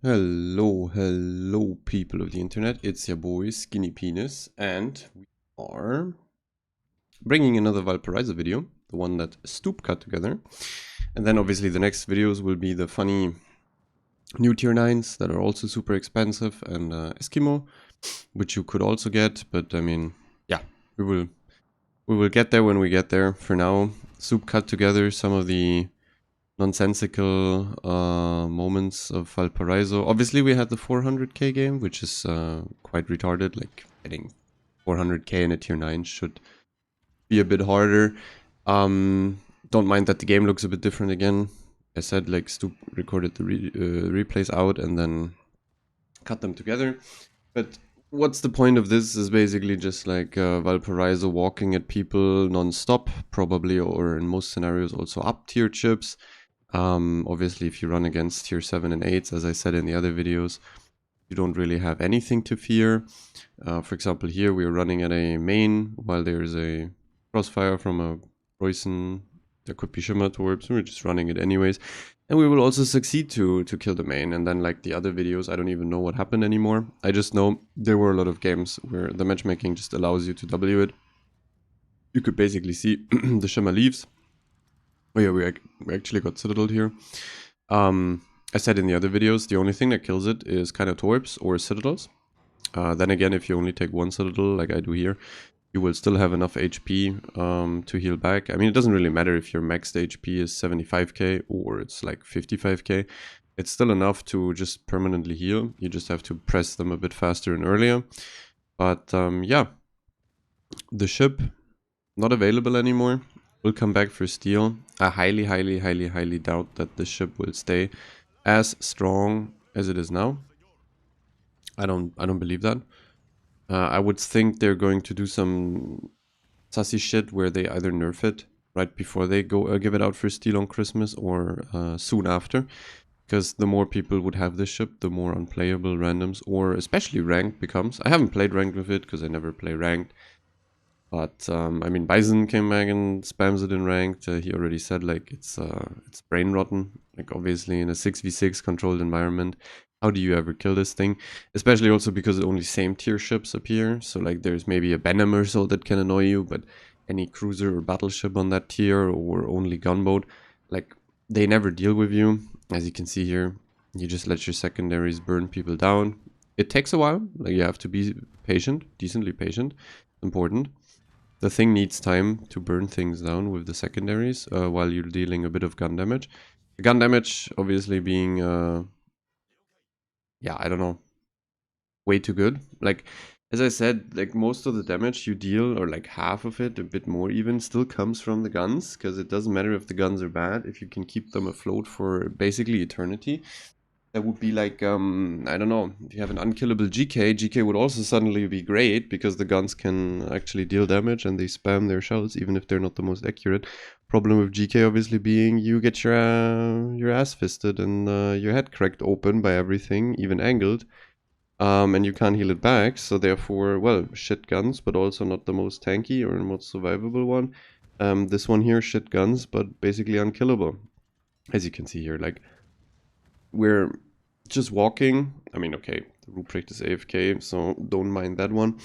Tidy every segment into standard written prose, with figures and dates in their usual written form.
Hello, people of the internet. It's your boy, Skinny Penis, and we are bringing another Valparaiso video, the one that Stoop cut together. And then obviously the next videos will be the funny new tier 9s that are also super expensive, and Eskimo, which you could also get, but I mean, yeah, we will get there when we get there. For now, Stoop cut together some of the nonsensical moments of Valparaiso. Obviously, we had the 400k game, which is quite retarded. Like, getting 400k in a tier 9 should be a bit harder. Don't mind that the game looks a bit different again. I said, like, Stoop recorded the replays out and then cut them together. But what's the point of this is basically just like Valparaiso walking at people non-stop, probably, or in most scenarios also up tier chips. Obviously, if you run against tier 7 and 8s, as I said in the other videos, you don't really have anything to fear. For example, here we are running at a main while there's a crossfire from a Royson. There could be Shimmer Torps, we're just running it anyways. And we will also succeed to kill the main. And then, like the other videos, I don't even know what happened anymore. I just know there were a lot of games where the matchmaking just allows you to W it. You could basically see the Shimmer leaves. Oh yeah, we actually got Citadel here. I said in the other videos, the only thing that kills it is kind of Torps or Citadels. Then again, if you only take one Citadel, like I do here, you will still have enough HP to heal back. I mean, it doesn't really matter if your maxed HP is 75k or it's like 55k. It's still enough to just permanently heal. You just have to press them a bit faster and earlier. But yeah, the ship, not available anymore. Will come back for steel. I highly doubt that the ship will stay as strong as it is now. I don't believe that. I would think they're going to do some sassy shit where they either nerf it right before they go give it out for steel on Christmas or soon after. Because the more people would have this ship, the more unplayable randoms or especially ranked becomes. I haven't played ranked with it because I never play ranked. But I mean, Bison came back and spams it in ranked. He already said like it's brain rotten. Like obviously in a 6v6 controlled environment, how do you ever kill this thing? Especially also because only same tier ships appear. So like there's maybe a Venom or so that can annoy you, but any cruiser or battleship on that tier or only gunboat, like they never deal with you. As you can see here, you just let your secondaries burn people down. It takes a while. Like you have to be patient, decently patient. Important. The thing needs time to burn things down with the secondaries while you're dealing a bit of gun damage. The gun damage obviously being, yeah, I don't know, way too good. Like, as I said, like most of the damage you deal, or like half of it, a bit more even, still comes from the guns. Because it doesn't matter if the guns are bad, if you can keep them afloat for basically eternity. That would be like, I don't know, if you have an unkillable GK would also suddenly be great because the guns can actually deal damage and they spam their shells even if they're not the most accurate. Problem with GK obviously being you get your ass fisted and your head cracked open by everything, even angled, and you can't heal it back. So therefore, well, shit guns, but also not the most tanky or most survivable one. This one here, shit guns, but basically unkillable. As you can see here, like, we're just walking. I mean, okay, the Ruprecht is AFK, so don't mind that one.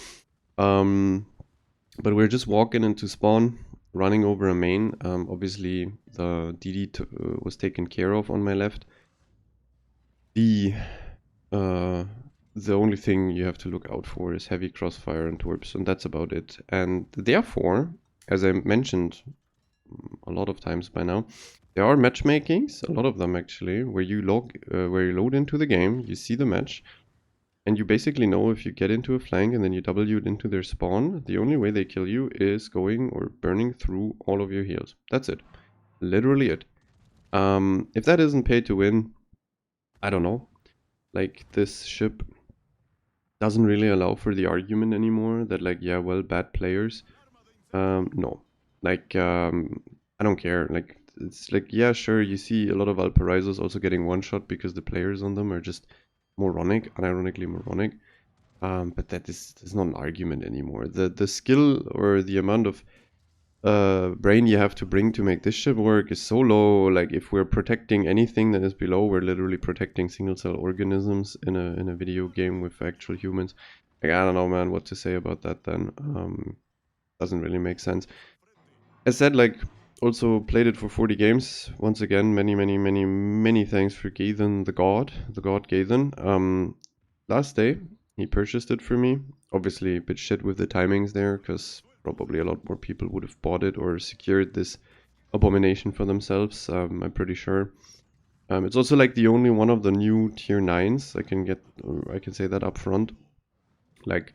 But we're just walking into spawn, running over a main. Obviously, the DD was taken care of on my left. The only thing you have to look out for is heavy crossfire and torps, and that's about it. And therefore, as I mentioned a lot of times by now, there are matchmakings, a lot of them actually, where you load into the game, you see the match, and you basically know if you get into a flank and then you W it into their spawn, the only way they kill you is going or burning through all of your heals. That's it. Literally it. If that isn't pay to win, I don't know. Like, this ship doesn't really allow for the argument anymore that, like, yeah, well, bad players. No. Like, I don't care. Like, it's like, yeah, sure, you see a lot of Valparaisos also getting one shot because the players on them are just moronic, unironically moronic. But that is not an argument anymore. The skill or the amount of brain you have to bring to make this ship work is so low. Like if we're protecting anything that is below, we're literally protecting single cell organisms in a video game with actual humans. Like I don't know, man, what to say about that then. Doesn't really make sense. As said, like also played it for 40 games. Once again, many thanks for Gaithan, the god Gaithan. Last day he purchased it for me. Obviously a bit shit with the timings there, because probably a lot more people would have bought it or secured this abomination for themselves. I'm pretty sure. It's also like the only one of the new tier 9s I can get, or I can say that up front. Like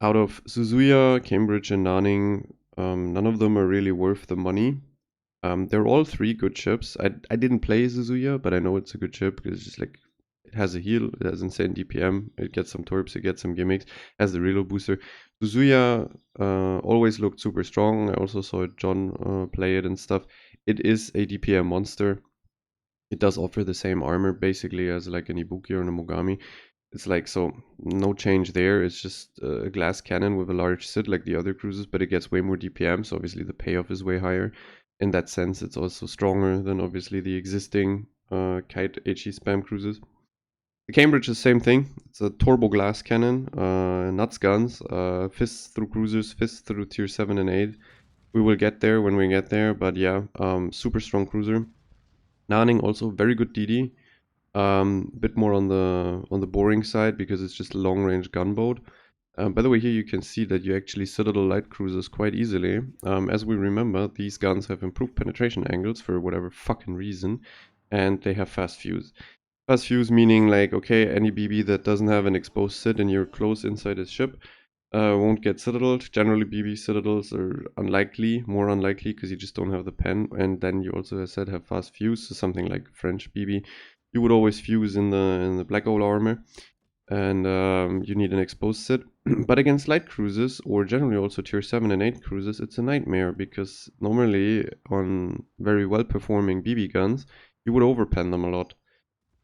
out of Suzuya, Cambridge, and Nanning, none of them are really worth the money. They're all 3 good ships. I didn't play Suzuya, but I know it's a good ship because it's just like it has a heal, it has insane DPM, it gets some torps, it gets some gimmicks, has the reload booster. Suzuya always looked super strong. I also saw John play it and stuff. It is a DPM monster. It does offer the same armor basically as like an Ibuki or an Mogami. It's like, so no change there. It's just a glass cannon with a large sit like the other cruisers, but it gets way more DPM, so obviously the payoff is way higher. In that sense, it's also stronger than obviously the existing Kite HE spam cruisers. The Cambridge is the same thing. It's a turbo glass cannon, nuts guns, fists through cruisers, fists through tier 7 and 8. We will get there when we get there, but yeah, super strong cruiser. Nanning also very good DD. Bit more on the boring side because it's just a long range gunboat. By the way, here you can see that you actually Citadel light cruisers quite easily. As we remember, these guns have improved penetration angles for whatever fucking reason, and they have fast fuse. Fast fuse meaning like, okay, any BB that doesn't have an exposed sit and you're close inside his ship won't get citadeled. Generally, BB citadels are unlikely, more unlikely, because you just don't have the pen. And then you also, as I said, have fast fuse, so something like French BB. You would always fuse in the black hole armor, and you need an exposed sit. But against light cruisers, or generally also tier 7 and 8 cruisers, it's a nightmare, because normally on very well performing BB guns, you would overpen them a lot.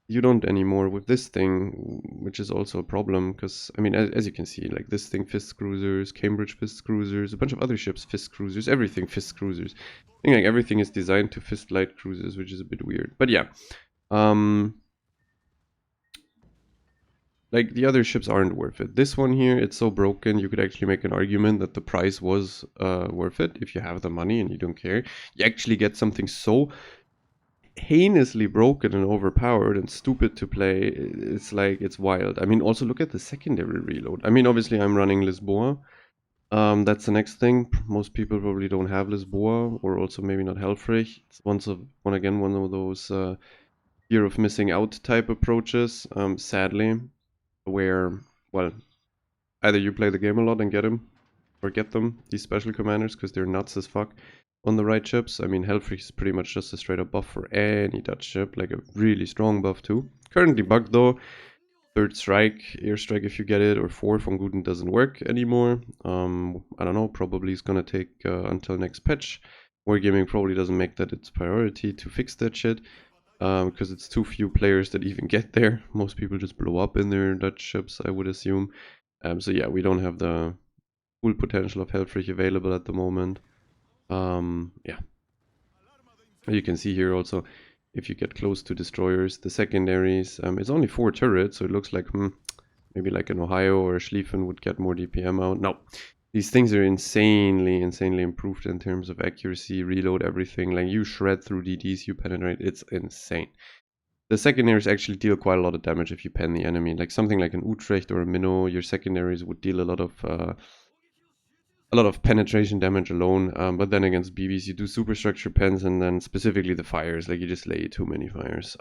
You don't anymore with this thing, which is also a problem, because, I mean, as you can see, like this thing fist cruisers, Cambridge fist cruisers, a bunch of other ships fist cruisers, everything fist cruisers. I think like everything is designed to fist light cruisers, which is a bit weird. But yeah, like the other ships aren't worth it. This one here, it's so broken, you could actually make an argument that the price was worth it if you have the money and you don't care. You actually get something so heinously broken and overpowered and stupid to play. It's like, it's wild. I mean, also look at the secondary reload. I mean, obviously I'm running Lisboa. That's the next thing. Most people probably don't have Lisboa, or also maybe not Helfrich. It's one of those fear of missing out type approaches, sadly, where, well, either you play the game a lot and get him, or get them, these special commanders, because they're nuts as fuck on the right ships. I mean, Helfrich is pretty much just a straight up buff for any Dutch ship, like a really strong buff too. Currently bugged though. Third strike, airstrike if you get it, or 4 von Guten doesn't work anymore. I don't know, probably it's gonna take until next patch. Wargaming probably doesn't make that its priority to fix that shit, because it's too few players that even get there. Most people just blow up in their Dutch ships, I would assume. So yeah, we don't have the full potential of Helfrich available at the moment. Yeah. You can see here also, if you get close to destroyers, the secondaries, it's only 4 turrets, so it looks like, maybe like an Ohio or a Schlieffen would get more DPM out. No, these things are insanely improved in terms of accuracy, reload, everything. Like, you shred through DDs, you penetrate, it's insane. The secondaries actually deal quite a lot of damage if you pen the enemy. Like something like an Utrecht or a Minnow, your secondaries would deal a lot of penetration damage alone, but then against BBs you do superstructure pens, and then specifically the fires, like you just lay too many fires.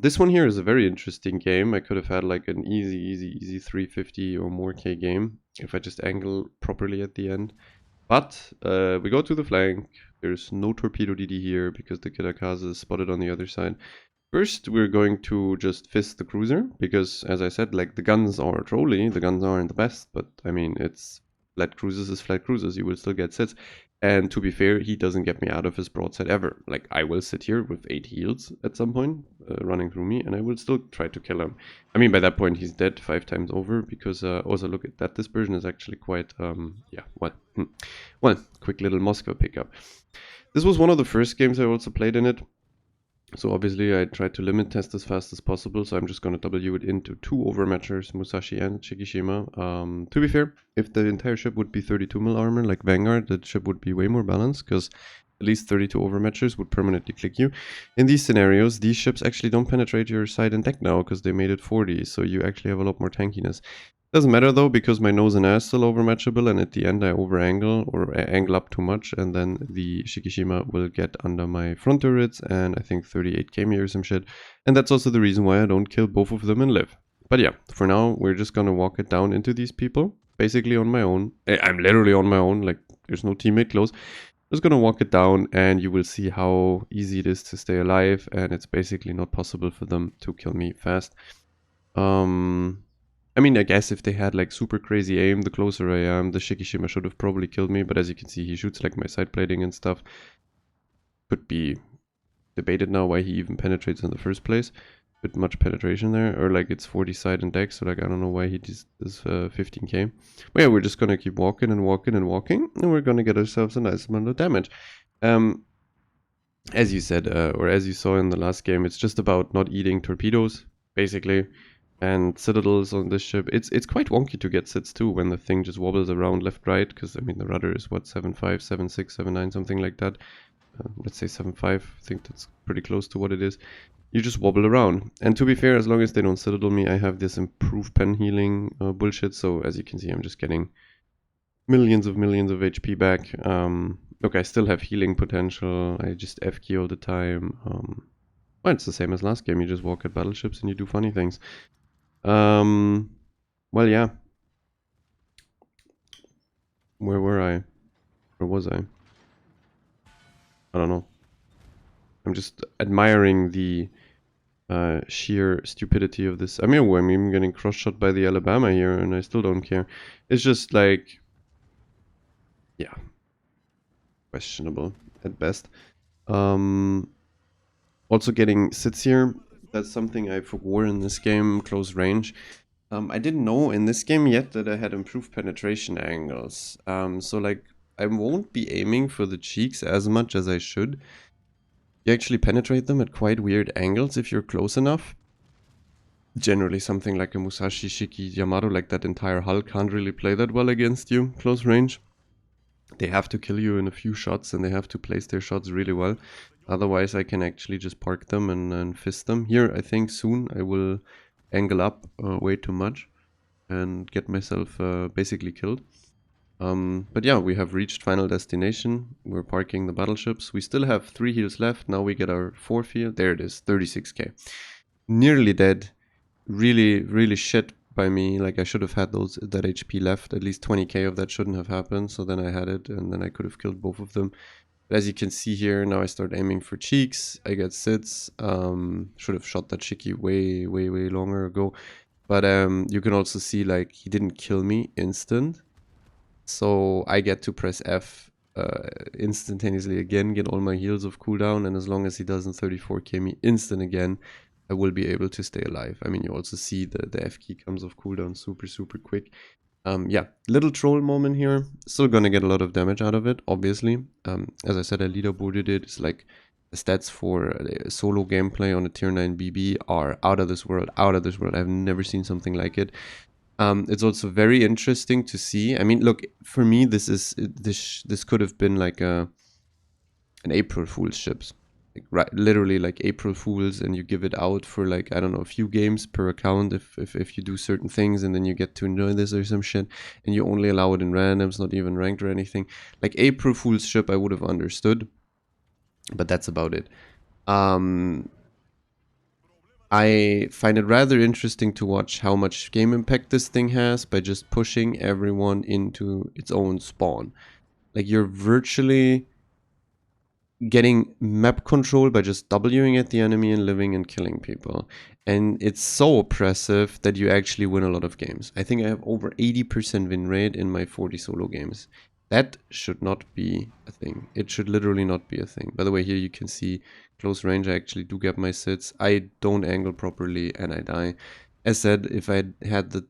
This one here is a very interesting game. I could have had like an easy 350 or more K game if I just angle properly at the end. But we go to the flank. There's no torpedo DD here because the Kitakaze is spotted on the other side. First, we're going to just fist the cruiser because, as I said, like the guns are trolly, the guns aren't the best, but I mean, it's flat cruisers is flat cruisers, you will still get sets. And to be fair, he doesn't get me out of his broadside ever. Like, I will sit here with 8 heals at some point, running through me, and I will still try to kill him. I mean, by that point, he's dead 5 times over, because also look at that dispersion is actually quite, yeah, well, quick little Moscow pickup. This was one of the first games I also played in it. So obviously I tried to limit test as fast as possible, so I'm just going to W it into 2 overmatchers, Musashi and Shikishima. To be fair, if the entire ship would be 32 mil armor like Vanguard, the ship would be way more balanced, because at least 32 overmatchers would permanently click you. In these scenarios, these ships actually don't penetrate your side and deck now, because they made it 40, so you actually have a lot more tankiness. Doesn't matter though, because my nose and ass still overmatchable, and at the end I over-angle or angle up too much, and then the Shikishima will get under my front turrets, and I think 38k me or some shit. And that's also the reason why I don't kill both of them and live. But yeah, for now, we're just gonna walk it down into these people, basically on my own. I'm literally on my own, like, there's no teammate close. Just gonna walk it down, and you will see how easy it is to stay alive, and it's basically not possible for them to kill me fast. I mean, I guess if they had like super crazy aim, the closer I am, the Shikishima should have probably killed me. But as you can see, he shoots like my side plating and stuff. Could be debated now why he even penetrates in the first place. Bit much penetration there, or like it's 40 side and deck, so like I don't know why he does 15k. But yeah, we're just gonna keep walking and walking and walking, and we're gonna get ourselves a nice amount of damage. As you said, or as you saw in the last game, it's just about not eating torpedoes, basically. And citadels on this ship, it's quite wonky to get sits too when the thing just wobbles around left right, because I mean the rudder is what, 7.5, 7.6, 7.9, something like that. Let's say 7.5, I think that's pretty close to what it is. You just wobble around, and to be fair, as long as they don't citadel me, I have this improved pen healing bullshit. So as you can see, I'm just getting millions of HP back. Look, I still have healing potential. I just FK all the time. Well, it's the same as last game. You just walk at battleships and you do funny things. Well, yeah. Where were I? Where was I? I don't know. I'm just admiring the sheer stupidity of this. I mean, I'm even getting cross-shot by the Alabama here, and I still don't care. It's just like, yeah, questionable at best. Also getting sits here. That's something I forwore in this game, close range. I didn't know in this game yet that I had improved penetration angles. So like, I won't be aiming for the cheeks as much as I should. You actually penetrate them at quite weird angles if you're close enough. Generally something like a Musashi, Shiki, Yamato, like that entire hull can't really play that well against you, close range. They have to kill you in a few shots, and they have to place their shots really well. Otherwise I can actually just park them and fist them. Here I think soon I will angle up way too much and get myself basically killed. But yeah, we have reached final destination. We're parking the battleships. We still have 3 heals left. Now we get our 4th heal. There it is, 36k. Nearly dead. Really shit by me. Like, I should have had that HP left. At least 20k of that shouldn't have happened. So then I had it, and then I could have killed both of them. But as you can see here, now I start aiming for cheeks. I get sits. Should have shot that Shiki way longer ago. But you can also see, like, he didn't kill me instant. So I get to press F instantaneously again, get all my heals of cooldown, and as long as he doesn't 34k me instant again, I will be able to stay alive. I mean, you also see the F key comes off cooldown super quick. Yeah, little troll moment here. Still gonna get a lot of damage out of it, obviously. As I said, I leaderboarded it. It's like the stats for solo gameplay on a tier 9 BB are out of this world. I've never seen something like it. It's also very interesting to see. I mean, look, for me, this could have been like an April Fool's ships. Like, right, literally like April Fools, and you give it out for like, I don't know, a few games per account if you do certain things, and then you get to enjoy this or some shit, and you only allow it in randoms, not even ranked or anything. Like April Fool's ship I would have understood, but that's about it. I find it rather interesting to watch how much game impact this thing has by just pushing everyone into its own spawn. Like, you're virtually getting map control by just Wing at the enemy and living and killing people. And it's so oppressive that you actually win a lot of games. I think I have over 80% win rate in my 40 solo games. That should not be a thing. It should literally not be a thing. By the way, here you can see close range. I actually do get my sits. I don't angle properly and I die. As said, if I had the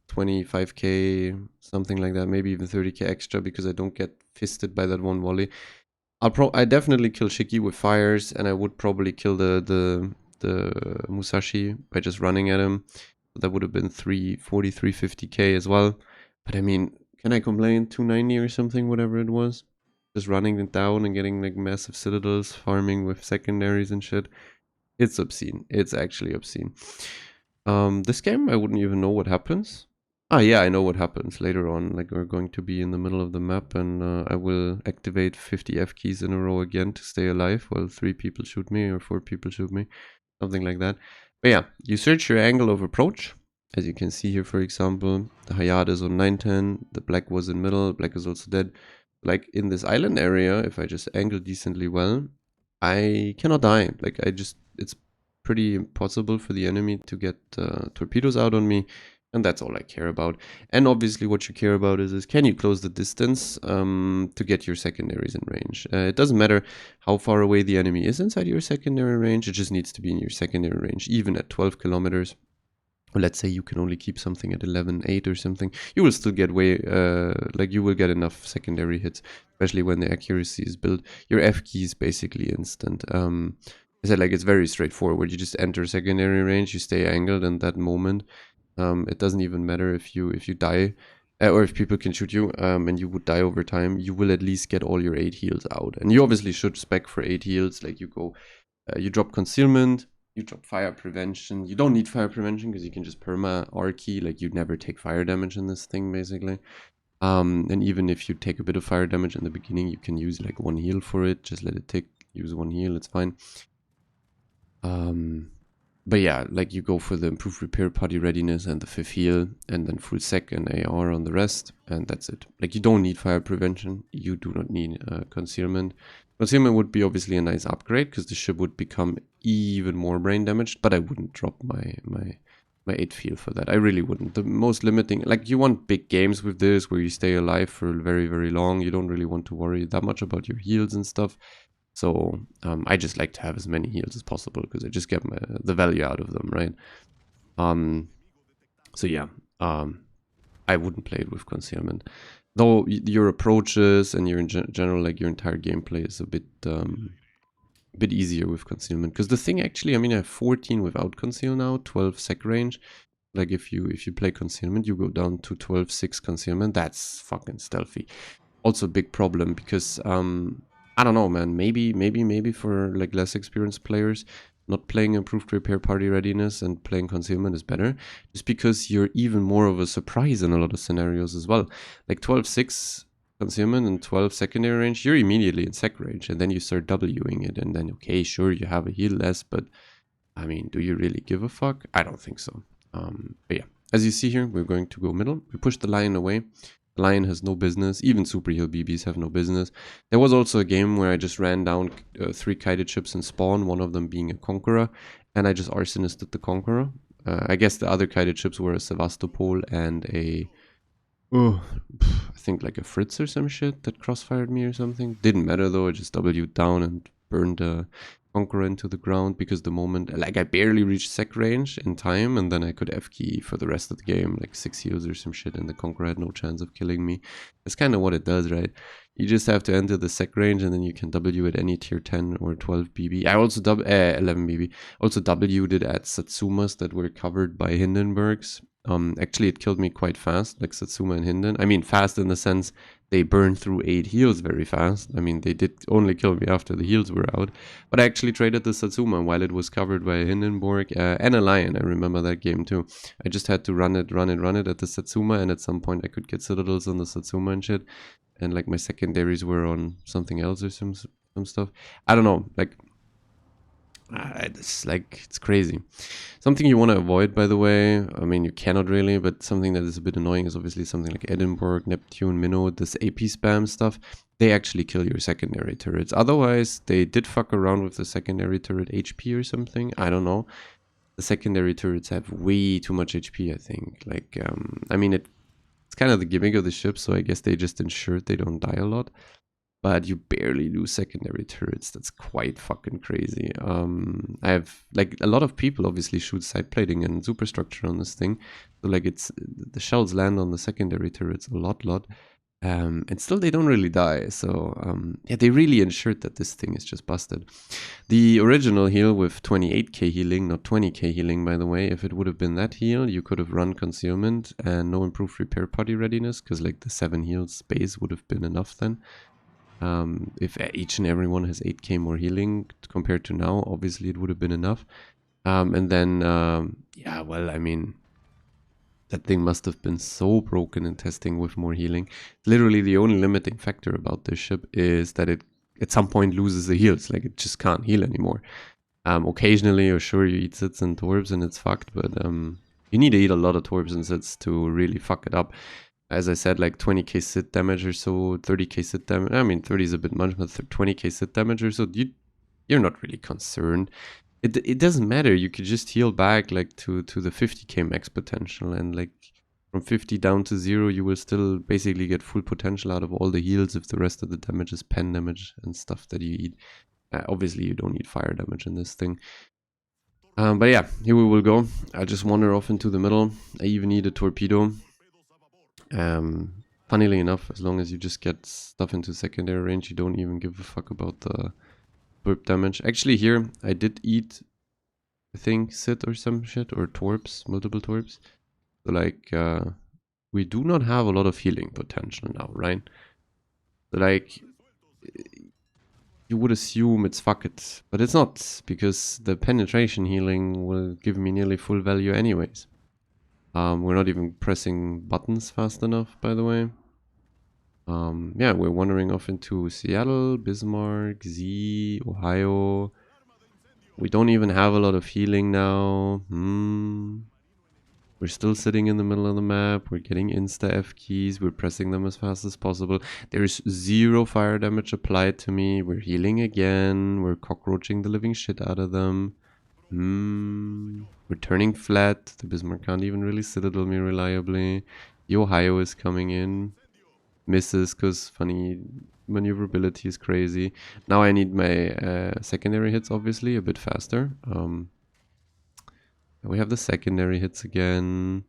25k, something like that, maybe even 30k extra because I don't get fisted by that one volley, I definitely kill Shiki with fires, and I would probably kill the Musashi by just running at him. That would have been 340, 350k as well. But I mean, can I complain? 290 or something, whatever it was. Just running it down and getting like massive citadels, farming with secondaries and shit. It's obscene. It's actually obscene. This game, I wouldn't even know what happens. Ah, yeah, I know what happens later on. Like, we're going to be in the middle of the map, and I will activate 50 F keys in a row again to stay alive while 3 people shoot me or 4 people shoot me. Something like that. But yeah, you search your angle of approach. As you can see here, for example, the Hayat is on 910, the black was in middle, black is also dead. Like, in this island area, if I just angle decently well, I cannot die. Like, it's pretty impossible for the enemy to get torpedoes out on me. And that's all I care about. And obviously what you care about is can you close the distance to get your secondaries in range. It doesn't matter how far away the enemy is inside your secondary range. It just needs to be in your secondary range, even at 12 kilometers. Or let's say you can only keep something at 11.8 or something. You will still get you will get enough secondary hits, especially when the accuracy is built. Your F key is basically instant. I said, like, it's very straightforward. You just enter secondary range, you stay angled in that moment. It doesn't even matter if you die or if people can shoot you and you would die over time. You will at least get all your 8 heals out, and you obviously should spec for 8 heals. Like, you go you drop concealment, you drop fire prevention. You don't need fire prevention because you can just perma R key. Like, you never take fire damage in this thing basically. And even if you take a bit of fire damage in the beginning, you can use like 1 heal for it. Just let it use 1 heal, it's fine. But yeah, like, you go for the improved repair party readiness and the 5th heal, and then full sec and AR on the rest, and that's it. Like, you don't need fire prevention, you do not need concealment. Concealment would be obviously a nice upgrade because the ship would become even more brain damaged, but I wouldn't drop my 8th heal for that. I really wouldn't. The most limiting, like, you want big games with this where you stay alive for very, very long. You don't really want to worry that much about your heals and stuff. So I just like to have as many heals as possible because I just get the value out of them, right? So yeah, I wouldn't play it with concealment. Though your approaches and your in general, like, your entire gameplay is a bit easier with concealment. Because the thing actually, I mean, I have 14 without conceal now, 12 sec range. Like, if you play concealment, you go down to 12-6 concealment. That's fucking stealthy. Also a big problem because I don't know, man. Maybe for like less experienced players, not playing improved repair party readiness and playing concealment is better, just because you're even more of a surprise in a lot of scenarios as well. Like 12-6 concealment and 12 secondary range, you're immediately in sec range, and then you start Wing it, and then okay, sure, you have a heal less, but I mean, do you really give a fuck? I don't think so. But yeah, as you see here, we're going to go middle. We push the lion away. The lion has no business. Even super heal BBs have no business. There was also a game where I just ran down 3 kited ships in spawn, one of them being a Conqueror, and I just arsonisted the Conqueror. I guess the other kited ships were a Sevastopol and a... I think like a Fritz or some shit that crossfired me or something. Didn't matter though, I just W'd down and burned a Conqueror into the ground because the moment, like, I barely reached sec range in time, and then I could F key for the rest of the game, like 6 heals or some shit, and the Conqueror had no chance of killing me. That's kind of what it does, right? You just have to enter the sec range, and then you can W at any tier 10 or 12 BB. I also 11 BB. Also W'd it at Satsumas that were covered by Hindenburgs. Actually, it killed me quite fast, like Satsuma and Hinden. I mean, fast in the sense they burned through 8 heals very fast. I mean, they did only kill me after the heals were out. But I actually traded the Satsuma while it was covered by a Hindenburg and a Lion. I remember that game too. I just had to run it at the Satsuma, and at some point I could get citadels on the Satsuma and shit. And like my secondaries were on something else or some stuff. I don't know, like... it's crazy. Something you want to avoid, by the way, I mean, you cannot really, but something that is a bit annoying is obviously something like Edinburgh, Neptune, Minnow, this AP spam stuff. They actually kill your secondary turrets. Otherwise, they did fuck around with the secondary turret HP or something. I don't know. The secondary turrets have way too much HP, I think. Like, I mean, it's kind of the gimmick of the ship, so I guess they just ensured they don't die a lot. But you barely lose secondary turrets. That's quite fucking crazy. I have, like, a lot of people obviously shoot side plating and superstructure on this thing. So, like, it's the shells land on the secondary turrets a lot. And still they don't really die. So, yeah, they really ensured that this thing is just busted. The original heal with 28k healing, not 20k healing, by the way, if it would have been that heal, you could have run concealment and no improved repair party readiness, because, like, the 7 heals base would have been enough then. If each and every one has 8k more healing compared to now, obviously it would have been enough. And then, yeah, well, I mean, that thing must have been so broken in testing with more healing. Literally the only limiting factor about this ship is that it at some point loses the heals. Like, it just can't heal anymore. Occasionally, or sure, you eat sits and torbs and it's fucked, but you need to eat a lot of torbs and sits to really fuck it up. As I said, like 20k sit damage or so, 30k sit damage. I mean, 30 is a bit much, but 20k sit damage or so, you're not really concerned. It doesn't matter. You could just heal back like to the 50k max potential, and like from 50 down to 0, you will still basically get full potential out of all the heals if the rest of the damage is pen damage and stuff that you eat. Obviously, you don't need fire damage in this thing. But yeah, here we will go. I just wander off into the middle. I even need a torpedo. Funnily enough, as long as you just get stuff into secondary range, you don't even give a fuck about the burp damage. Actually, here I did eat, I think, sit or some shit, or torps, multiple torps. So like, we do not have a lot of healing potential now, right? So like, you would assume it's fuck it, but it's not, because the penetration healing will give me nearly full value anyways. We're not even pressing buttons fast enough, by the way. Yeah, we're wandering off into Seattle, Bismarck, Z, Ohio. We don't even have a lot of healing now. We're still sitting in the middle of the map. We're getting insta F keys. We're pressing them as fast as possible. There's 0 fire damage applied to me. We're healing again. We're cockroaching the living shit out of them. We're turning flat. The Bismarck can't even really citadel me reliably. The Ohio is coming in. Misses because funny maneuverability is crazy. Now I need my secondary hits, obviously, a bit faster. We have the secondary hits again.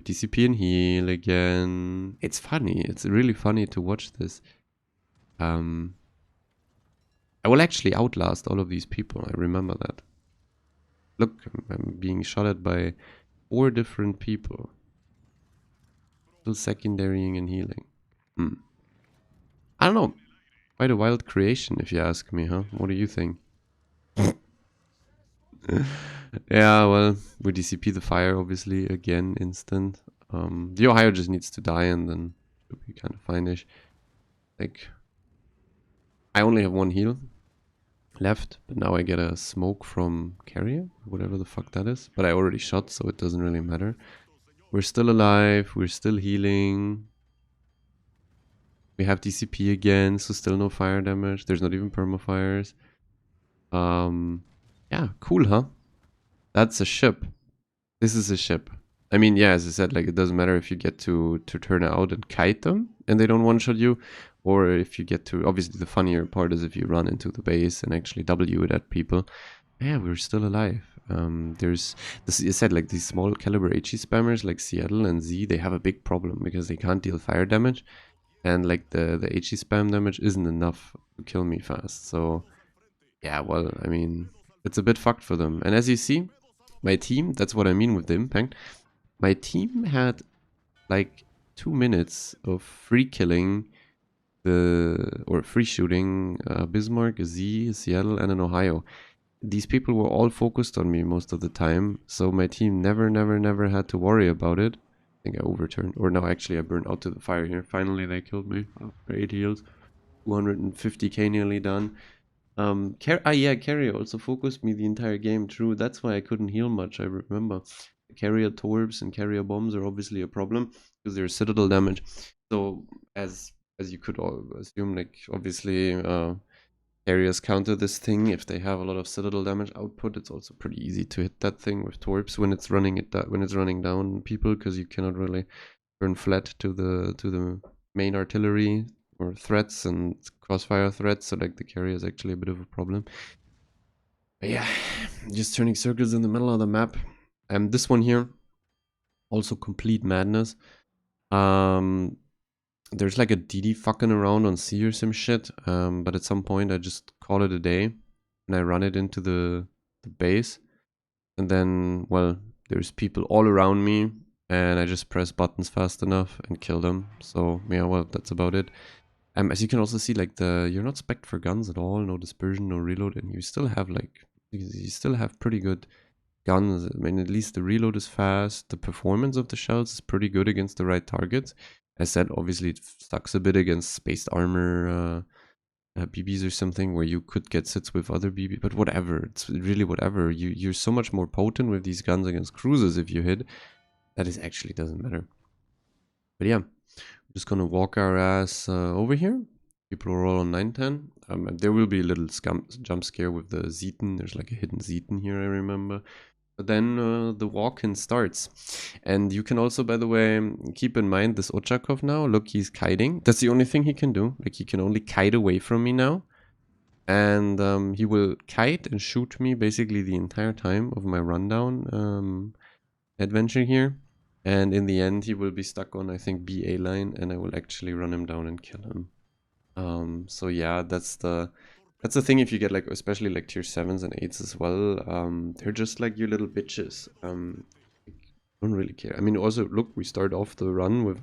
DCP and heal again. It's funny. It's really funny to watch this. I will actually outlast all of these people. I remember that. Look, I'm being shot at by 4 different people. Still secondarying and healing. I don't know. Quite a wild creation, if you ask me, huh? What do you think? Yeah, well, we DCP the fire, obviously, again, instant. The Ohio just needs to die, and then it'll be kind of fine-ish. Like, I only have 1 heal left, but now I get a smoke from carrier, whatever the fuck that is. But I already shot, so it doesn't really matter. We're still alive, we're still healing. We have DCP again, so still no fire damage. There's not even permafires. Yeah, cool, huh? That's a ship. This is a ship. I mean, yeah, as I said, like, it doesn't matter if you get to turn out and kite them and they don't one-shot you, or if you get to, obviously the funnier part is if you run into the base and actually W it at people. Yeah, we're still alive. There's, this, I said, like, these small caliber HE spammers like Seattle and Z, they have a big problem because they can't deal fire damage, and like the HE spam damage isn't enough to kill me fast. So yeah, well, I mean, it's a bit fucked for them. And as you see, my team, that's what I mean with the impact. My team had like 2 minutes of free killing or free shooting Bismarck, Z, Seattle, and in Ohio. These people were all focused on me most of the time, so my team never had to worry about it. I think I overturned, or no, actually I burned out to the fire here. Finally, they killed me after 8 heals. 250k nearly done. Yeah, carrier also focused me the entire game. True, that's why I couldn't heal much, I remember. Carrier torbs and carrier bombs are obviously a problem because they're citadel damage. So as you could all assume, like, obviously carriers counter this thing if they have a lot of citadel damage output. It's also pretty easy to hit that thing with torps when it's running down people, because you cannot really turn flat to the main artillery or threats and crossfire threats, so like the carrier is actually a bit of a problem. But yeah, just turning circles in the middle of the map. And this one here, also complete madness. There's like a DD fucking around on C or some shit, but at some point I just call it a day and I run it into the base, and then, well, there's people all around me and I just press buttons fast enough and kill them. So yeah, well, that's about it. As you can also see, like you're not spec'd for guns at all, no dispersion, no reload, and you still have pretty good guns. I mean, at least the reload is fast. The performance of the shells is pretty good against the right targets. As said, obviously it sucks a bit against spaced armor BBs or something where you could get sits with other BB, but whatever. It's really whatever. You're so much more potent with these guns against cruisers if you hit. That is actually doesn't matter. But yeah, we're just gonna walk our ass over here. People are all on 910. There will be a little jump scare with the Zeton. There's like a hidden Zeton here, I remember. But then the walk-in starts. And you can also, by the way, keep in mind this Ochakov now. Look, he's kiting. That's the only thing he can do. Like, he can only kite away from me now. And he will kite and shoot me basically the entire time of my rundown adventure here. And in the end, he will be stuck on, I think, BA line, and I will actually run him down and kill him. So yeah, that's the thing. If you get like, especially like tier 7s and 8s as well, they're just like you little bitches. Don't really care. I mean, also, look, we start off the run with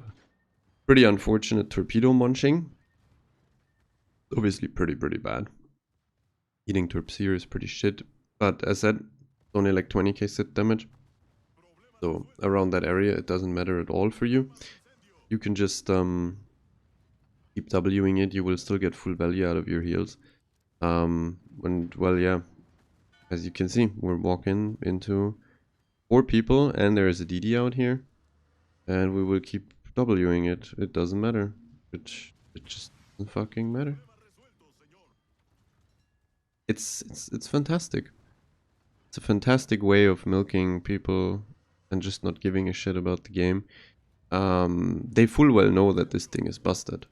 pretty unfortunate torpedo munching. Obviously pretty bad. Eating torps here is pretty shit, but as said, only like 20k sit damage. So around that area, it doesn't matter at all for you. You can just keep Wing it, you will still get full value out of your heals. And well, yeah, as you can see, we're walking into 4 people and there is a DD out here, and we will keep Wing it. It doesn't matter. It just doesn't fucking matter. It's fantastic. It's a fantastic way of milking people and just not giving a shit about the game. They full well know that this thing is busted.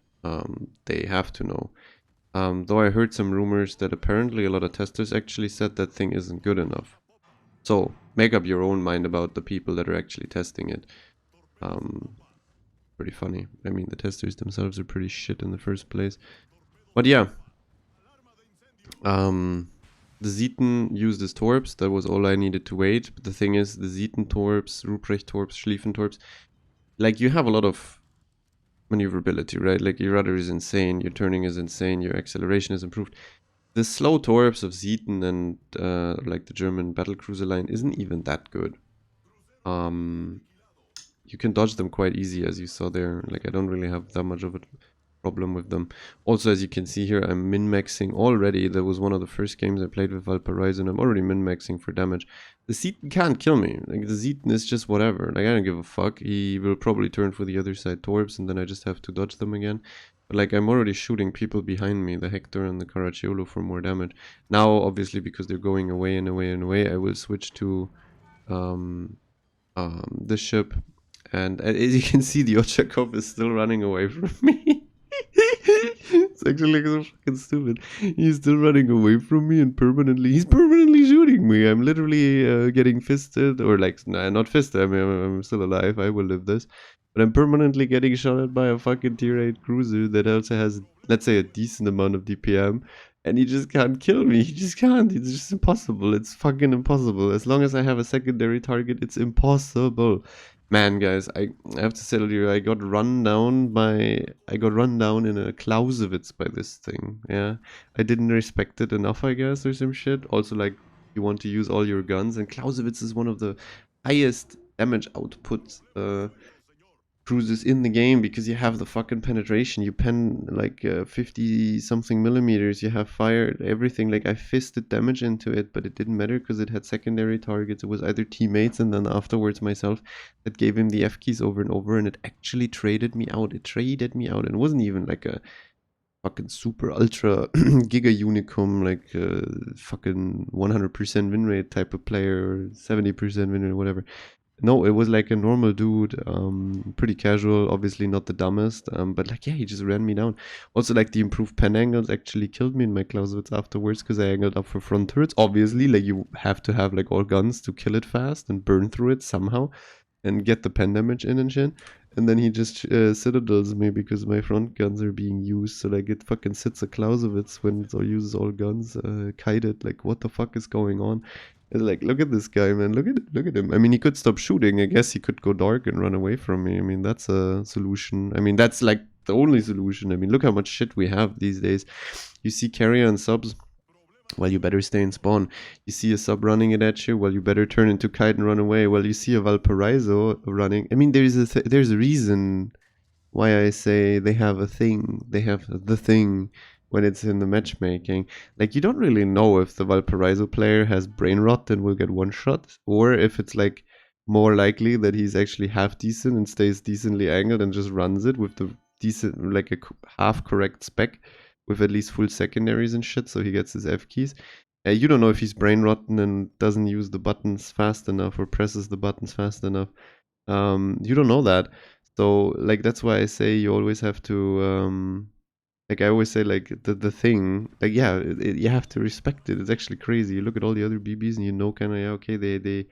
They have to know. Though I heard some rumors that apparently a lot of testers actually said that thing isn't good enough. So make up your own mind about the people that are actually testing it. Pretty funny. I mean, the testers themselves are pretty shit in the first place. But yeah. The Zeton used his torps. That was all I needed to wait. But the thing is, the Zeton torps, Ruprecht torps, Schlieffen torps, like, you have a lot of maneuverability, right? Like, your rudder is insane, your turning is insane, your acceleration is improved. The slow torps of Zeton and like the German battlecruiser line isn't even that good. You can dodge them quite easy, as you saw there. Like, I don't really have that much of a problem with them. Also, as you can see here, I'm min-maxing already. That was one of the first games I played with Valparaiso, and I'm already min-maxing for damage. The Zeton can't kill me. Like, the Zeton is just whatever. Like, I don't give a fuck. He will probably turn for the other side torps, and then I just have to dodge them again. But like, I'm already shooting people behind me, the Hector and the Caracciolo, for more damage. Now, obviously, because they're going away and away and away, I will switch to this ship. And as you can see, the Ochakov is still running away from me. It's actually so fucking stupid. He's still running away from me and he's permanently shooting me. I'm literally getting fisted, or like, nah, not fisted. I mean, I'm still alive. I will live this. But I'm permanently getting shot at by a fucking tier 8 cruiser that also has, let's say, a decent amount of DPM. And he just can't kill me. He just can't. It's just impossible. It's fucking impossible. As long as I have a secondary target, it's impossible. Man, guys, I have to tell you, I got run down in a Clausewitz by this thing. Yeah, I didn't respect it enough, I guess, or some shit. Also, like, you want to use all your guns, and Clausewitz is one of the highest damage output cruises in the game, because you have the fucking penetration. You pen like 50 something millimeters, you have fired everything. Like, I fisted damage into it, but it didn't matter because it had secondary targets. It was either teammates and then afterwards myself that gave him the F keys over and over, and it actually traded me out. It wasn't even like a fucking super ultra giga unicum, like fucking 100% win rate type of player, or 70% win rate, whatever. No, it was like a normal dude, pretty casual, obviously not the dumbest, but like, yeah, he just ran me down. Also, like, the improved pen angles actually killed me in my Clausewitz afterwards because I angled up for front turrets. Obviously, like, you have to have like all guns to kill it fast and burn through it somehow and get the pen damage in and shit. And then he just citadels me because my front guns are being used. So like it fucking sits a Clausewitz when it uses all guns, kited. Like, what the fuck is going on? It's like, look at this guy, man. Look at him. I mean, he could stop shooting. I guess he could go dark and run away from me. I mean, that's a solution. I mean, that's like the only solution. I mean, look how much shit we have these days. You see carrier and subs. Well, you better stay in spawn. You see a sub running it at you. Well, you better turn into kite and run away. Well, you see a Valparaiso running. I mean, there's a reason why I say they have a thing. They have the thing when it's in the matchmaking. Like, you don't really know if the Valparaiso player has brain rot and will get one shot, or if it's like more likely that he's actually half decent and stays decently angled and just runs it with the decent, like a half correct spec with at least full secondaries and shit, so he gets his F keys. You don't know if he's brain rotten and doesn't use the buttons fast enough or presses the buttons fast enough. You don't know that. So like that's why I say you always have to like I always say, like the thing, like yeah, you have to respect it. It's actually crazy. You look at all the other BBs and you know kind of, yeah, okay, they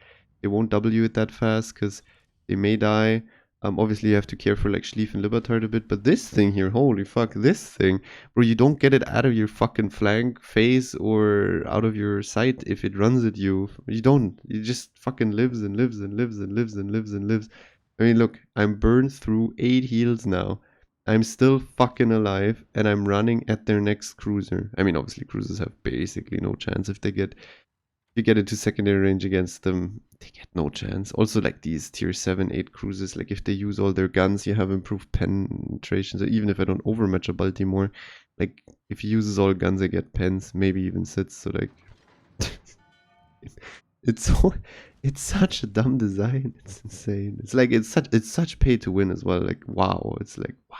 won't W it that fast because they may die. Obviously you have to care for like Schlief and Libertard a bit, but this thing here, holy fuck, this thing, bro, you don't get it out of your fucking flank, face, or out of your sight if it runs at you. You don't. It just fucking lives and lives and lives and lives and lives and lives. I mean, look, I'm burned through 8 heals now. I'm still fucking alive, and I'm running at their next cruiser. I mean, obviously cruisers have basically no chance if you get into secondary range against them, they get no chance. Also, like these tier 7, 8 cruisers, like if they use all their guns, you have improved penetration. So even if I don't overmatch a Baltimore, like if he uses all guns, I get pens, maybe even sits. So like, it's so, it's such a dumb design. It's insane. It's like it's such pay to win as well. Like wow, it's like wow.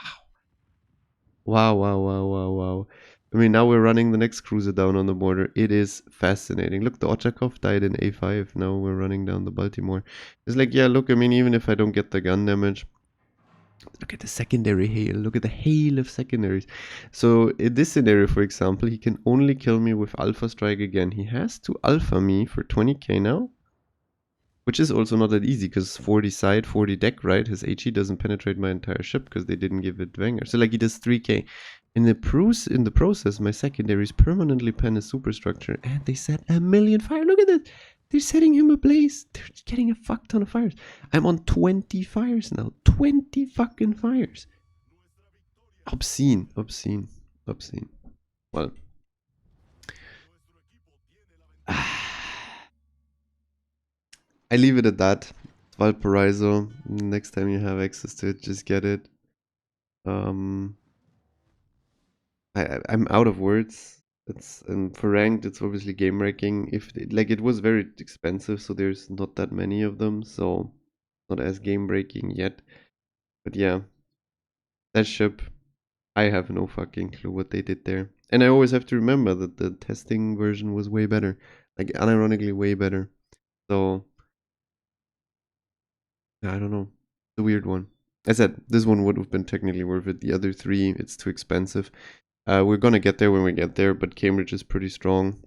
Wow, wow, wow, wow, wow. I mean, now we're running the next cruiser down on the border. It is fascinating. Look, the Ochakov died in A5. Now we're running down the Baltimore. It's like, yeah, look, I mean, even if I don't get the gun damage, look at the secondary hail. Look at the hail of secondaries. So in this scenario, for example, he can only kill me with Alpha Strike again. He has to Alpha me for 20k now. Which is also not that easy, because 40 side, 40 deck, right? His HE doesn't penetrate my entire ship, because they didn't give it Wenger. So like he does 3k. In the process, my secondaries permanently pen his superstructure, and they set a million fire. Look at this! They're setting him ablaze. They're getting a fuck ton of fires. I'm on 20 fires now. 20 fucking fires. Obscene, obscene, obscene. Well. I leave it at that. Valparaiso. Next time you have access to it, just get it. I'm out of words. And for ranked, it's obviously game ranking. It was very expensive, so there's not that many of them, so not as game breaking yet. But yeah, that ship, I have no fucking clue what they did there. And I always have to remember that the testing version was way better, like unironically way better. So I don't know. It's a weird one. I said this one would have been technically worth it. The other 3, it's too expensive. We're gonna get there when we get there, but Cambridge is pretty strong.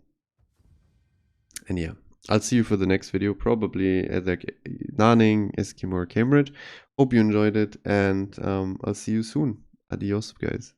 And yeah, I'll see you for the next video, probably at like Nanning, Eskimo, or Cambridge. Hope you enjoyed it, and I'll see you soon. Adios, guys.